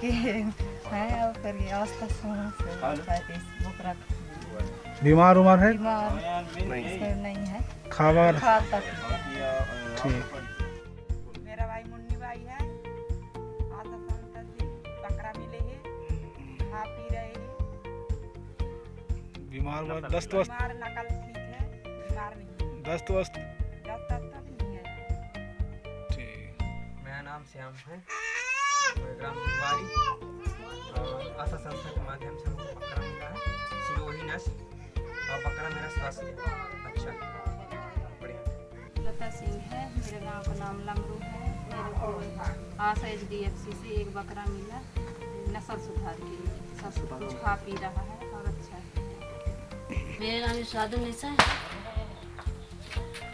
के हैं और फिर ये औसत समय से बकरा बीमार उमार है? बीमार नहीं है, खावर खाता ठीक। मेरा भाई मुन्नी भाई है, आधा बकरा मिले है, खा पी रहे हैं। बीमार दस्त वस्त बीमार नकल ठीक है, बीमार नहीं दस्त वस्त नहीं है। ठीक। मेरा नाम श्याम है, ग्राम जुगवारी और आशा संस्था के माध्यम से हमको बकरा मिला है, सिरोही नस्ल और बकरा मेरा स्वस्थ है, अच्छा बढ़िया। लता सिंह है, मेरे गांव का नाम लमरू है। मेरे को आशा HDFC से एक बकरा मिला नस्ल सुधार के लिए, सब कुछ खा पी रहा है और अच्छा है। मेरा नाम साधु निशा है,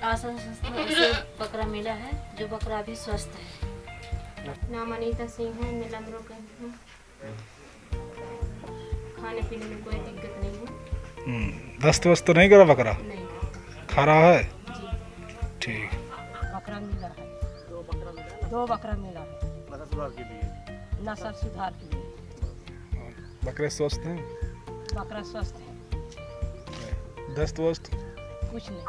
आशा संस्था से बकरा मिला है, जो बकरा भी स्वस्थ है। नाम अनीता सिंह है, मैं लमरू का हूँ। खाने पीने में कोई दिक्कत नहीं है। दस्त वस्त तो नहीं करा बकरा? नहीं खा रहा है? जी। ठीक। बकरा मिला है, दो बकरा मिला है नस्ल सुधार के लिए। बकरे स्वस्थ हैं? बकरा स्वस्थ है, दस्त वस्त कुछ नहीं।